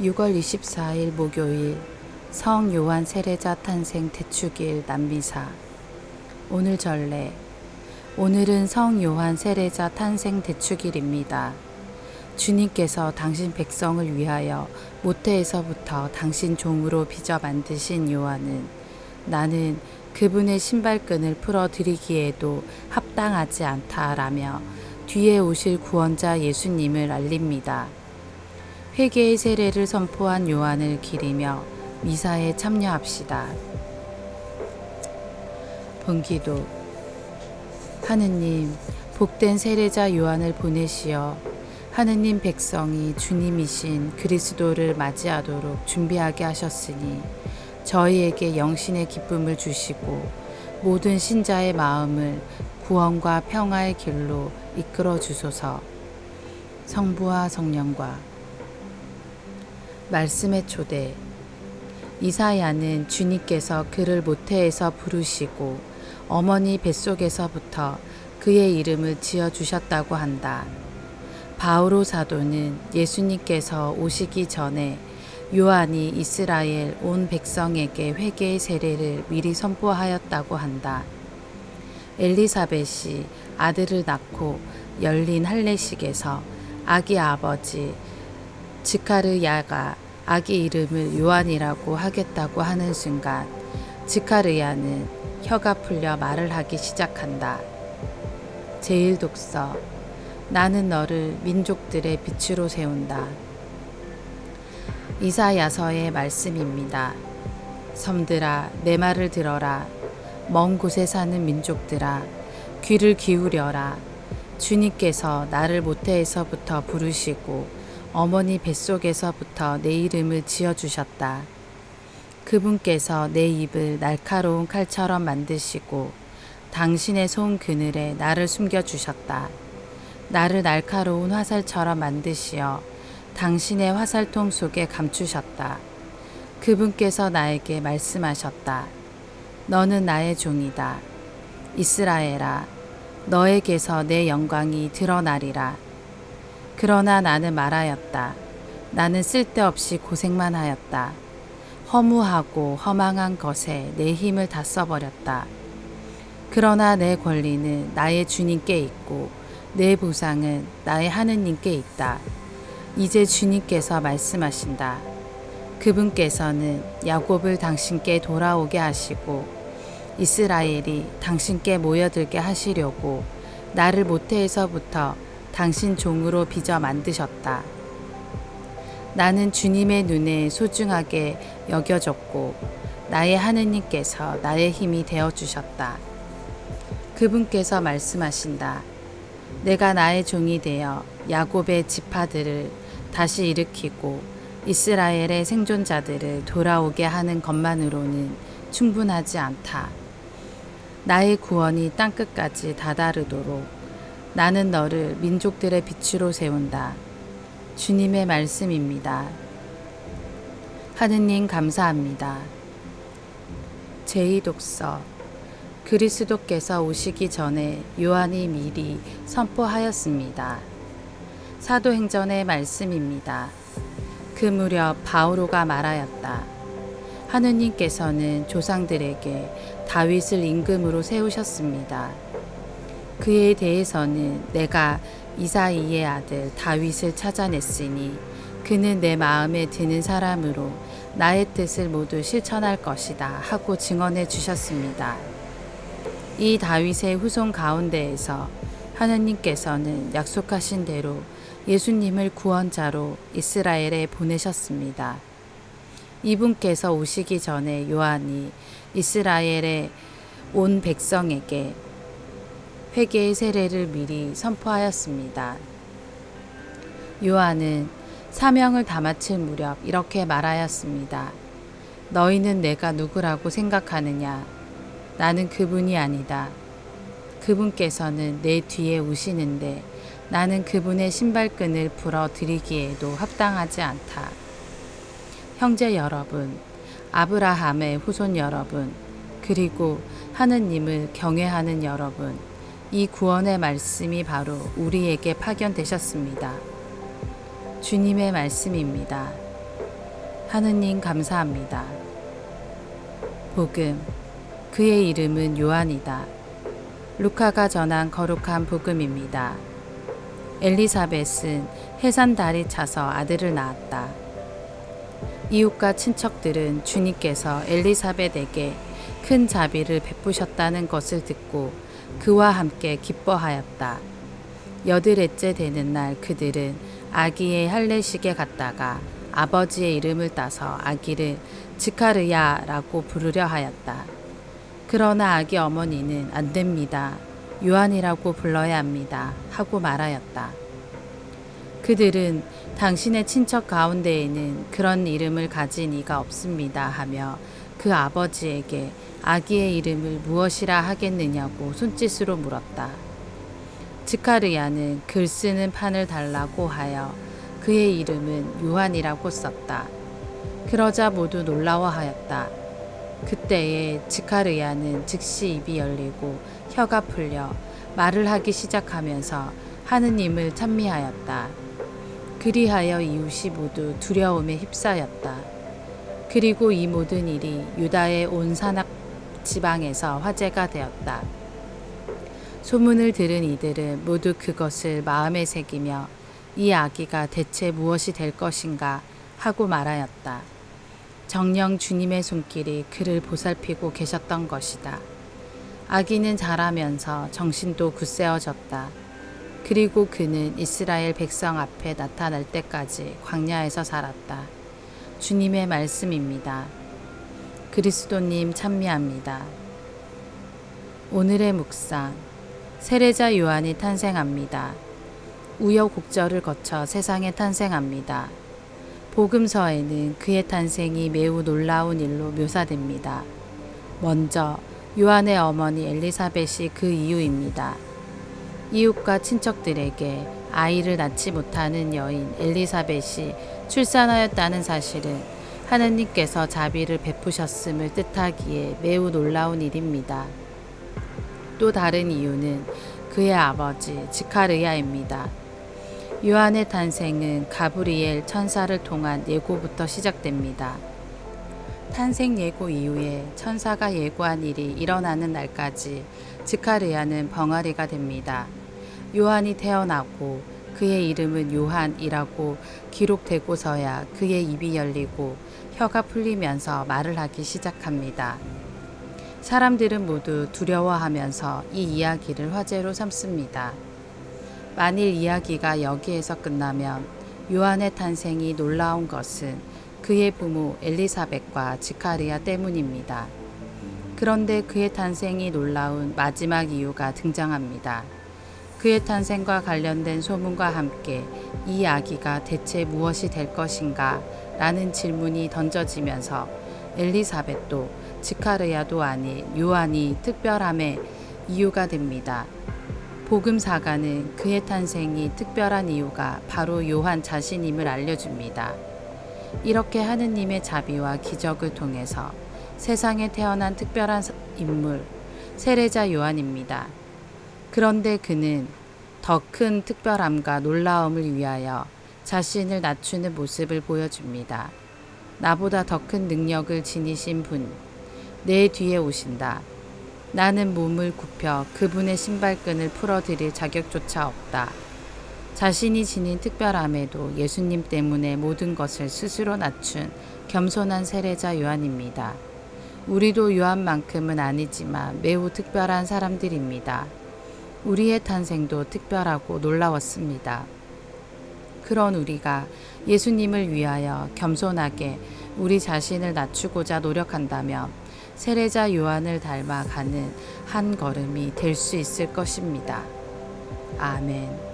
6월 24일 목요일 성 요한 세례자 탄생 대축일 남미사. 오늘 전례. 오늘은 성 요한 세례자 탄생 대축일입니다. 주님께서 당신 백성을 위하여 모태에서부터 당신 종으로 빚어 만드신 요한은 나는 그분의 신발끈을 풀어드리기에도 합당하지 않다라며 뒤에 오실 구원자 예수님을 알립니다. 회개의 세례를 선포한 요한을 기리며 미사에 참여합시다. 본기도. 하느님, 복된 세례자 요한을 보내시어 하느님 백성이 주님이신 그리스도를 맞이하도록 준비하게 하셨으니 저희에게 영신의 기쁨을 주시고 모든 신자의 마음을 구원과 평화의 길로 이끌어 주소서. 성부와 성령과 말씀의 초대. 이사야는 주님께서 그를 모태에서 부르시고 어머니 뱃속에서부터 그의 이름을 지어주셨다고 한다. 바오로 사도는 예수님께서 오시기 전에 요한이 이스라엘 온 백성에게 회개의 세례를 미리 선포하였다고 한다. 엘리사벳이 아들을 낳고 열린 할례식에서 아기 아버지 지카르야가 아기 이름을 요한이라고 하겠다고 하는 순간 지카르야는 혀가 풀려 말을 하기 시작한다. 제1독서. 나는 너를 민족들의 빛으로 세운다. 이사야서의 말씀입니다. 섬들아, 내 말을 들어라. 먼 곳에 사는 민족들아, 귀를 기울여라. 주님께서 나를 모태에서부터 부르시고 어머니 뱃속에서부터 내 이름을 지어주셨다. 그분께서 내 입을 날카로운 칼처럼 만드시고 당신의 손 그늘에 나를 숨겨주셨다. 나를 날카로운 화살처럼 만드시어 당신의 화살통 속에 감추셨다. 그분께서 나에게 말씀하셨다. 너는 나의 종이다. 이스라엘아, 너에게서 내 영광이 드러나리라. 그러나 나는 말하였다. 나는 쓸데없이 고생만 하였다. 허무하고 허망한 것에 내 힘을 다 써버렸다. 그러나 내 권리는 나의 주님께 있고 내 보상은 나의 하느님께 있다. 이제 주님께서 말씀하신다. 그분께서는 야곱을 당신께 돌아오게 하시고 이스라엘이 당신께 모여들게 하시려고 나를 모태에서부터 당신 종으로 빚어 만드셨다. 나는 주님의 눈에 소중하게 여겨졌고 나의 하느님께서 나의 힘이 되어주셨다. 그분께서 말씀하신다. 내가 나의 종이 되어 야곱의 지파들을 다시 일으키고 이스라엘의 생존자들을 돌아오게 하는 것만으로는 충분하지 않다. 나의 구원이 땅끝까지 다다르도록 나는 너를 민족들의 빛으로 세운다. 주님의 말씀입니다. 하느님 감사합니다. 제2독서. 그리스도께서 오시기 전에 요한이 미리 선포하였습니다. 사도행전의 말씀입니다. 그 무렵 바오로가 말하였다. 하느님께서는 조상들에게 다윗을 임금으로 세우셨습니다. 그에 대해서는 내가 이사이의 아들 다윗을 찾아냈으니 그는 내 마음에 드는 사람으로 나의 뜻을 모두 실천할 것이다 하고 증언해 주셨습니다. 이 다윗의 후손 가운데에서 하느님께서는 약속하신 대로 예수님을 구원자로 이스라엘에 보내셨습니다. 이분께서 오시기 전에 요한이 이스라엘의 온 백성에게 회개의 세례를 미리 선포하였습니다. 요한은 사명을 다 마칠 무렵 이렇게 말하였습니다. 너희는 내가 누구라고 생각하느냐? 나는 그분이 아니다. 그분께서는 내 뒤에 오시는데 나는 그분의 신발끈을 풀어 드리기에도 합당하지 않다. 형제 여러분, 아브라함의 후손 여러분, 그리고 하느님을 경외하는 여러분, 이 구원의 말씀이 바로 우리에게 파견되셨습니다. 주님의 말씀입니다. 하느님 감사합니다. 복음. 그의 이름은 요한이다. 루카가 전한 거룩한 복음입니다. 엘리사벳은 해산달이 차서 아들을 낳았다. 이웃과 친척들은 주님께서 엘리사벳에게 큰 자비를 베푸셨다는 것을 듣고 그와 함께 기뻐하였다. 8일째 되는 날 그들은 아기의 할례식에 갔다가 아버지의 이름을 따서 아기를 지카르야라고 부르려 하였다. 그러나 아기 어머니는 안 됩니다. 요한이라고 불러야 합니다. 하고 말하였다. 그들은 당신의 친척 가운데에는 그런 이름을 가진 이가 없습니다 하며 그 아버지에게 아기의 이름을 무엇이라 하겠느냐고 손짓으로 물었다. 지카르야는 글 쓰는 판을 달라고 하여 그의 이름은 요한이라고 썼다. 그러자 모두 놀라워하였다. 그때에 지카르야는 즉시 입이 열리고 혀가 풀려 말을 하기 시작하면서 하느님을 찬미하였다. 그리하여 이웃이 모두 두려움에 휩싸였다. 그리고 이 모든 일이 유다의 온 산악 지방에서 화제가 되었다. 소문을 들은 이들은 모두 그것을 마음에 새기며 이 아기가 대체 무엇이 될 것인가 하고 말하였다. 정녕 주님의 손길이 그를 보살피고 계셨던 것이다. 아기는 자라면서 정신도 굳세어졌다. 그리고 그는 이스라엘 백성 앞에 나타날 때까지 광야에서 살았다. 주님의 말씀입니다. 그리스도님 찬미합니다. 오늘의 묵상. 세례자 요한이 탄생합니다. 우여곡절을 거쳐 세상에 탄생합니다. 복음서에는 그의 탄생이 매우 놀라운 일로 묘사됩니다. 먼저 요한의 어머니 엘리사벳이 그 이유입니다. 이웃과 친척들에게 아이를 낳지 못하는 여인 엘리사벳이 출산하였다는 사실은 하느님께서 자비를 베푸셨음을 뜻하기에 매우 놀라운 일입니다. 또 다른 이유는 그의 아버지 지카르야입니다. 요한의 탄생은 가브리엘 천사를 통한 예고부터 시작됩니다. 탄생 예고 이후에 천사가 예고한 일이 일어나는 날까지 지카르야는 벙어리가 됩니다. 요한이 태어나고 그의 이름은 요한이라고 기록되고서야 그의 입이 열리고 혀가 풀리면서 말을 하기 시작합니다. 사람들은 모두 두려워하면서 이 이야기를 화제로 삼습니다. 만일 이야기가 여기에서 끝나면 요한의 탄생이 놀라운 것은 그의 부모 엘리사벳과 지카르야 때문입니다. 그런데 그의 탄생이 놀라운 마지막 이유가 등장합니다. 그의 탄생과 관련된 소문과 함께 이 아기가 대체 무엇이 될 것인가 라는 질문이 던져지면서 엘리사벳도 지카르야도 아닌 요한이 특별함의 이유가 됩니다. 복음사가는 그의 탄생이 특별한 이유가 바로 요한 자신임을 알려줍니다. 이렇게 하느님의 자비와 기적을 통해서 세상에 태어난 특별한 인물, 세례자 요한입니다. 그런데 그는 더 큰 특별함과 놀라움을 위하여 자신을 낮추는 모습을 보여줍니다. 나보다 더 큰 능력을 지니신 분, 내 뒤에 오신다. 나는 몸을 굽혀 그분의 신발끈을 풀어드릴 자격조차 없다. 자신이 지닌 특별함에도 예수님 때문에 모든 것을 스스로 낮춘 겸손한 세례자 요한입니다. 우리도 요한만큼은 아니지만 매우 특별한 사람들입니다. 우리의 탄생도 특별하고 놀라웠습니다. 그런 우리가 예수님을 위하여 겸손하게 우리 자신을 낮추고자 노력한다면 세례자 요한을 닮아가는 한 걸음이 될 수 있을 것입니다. 아멘.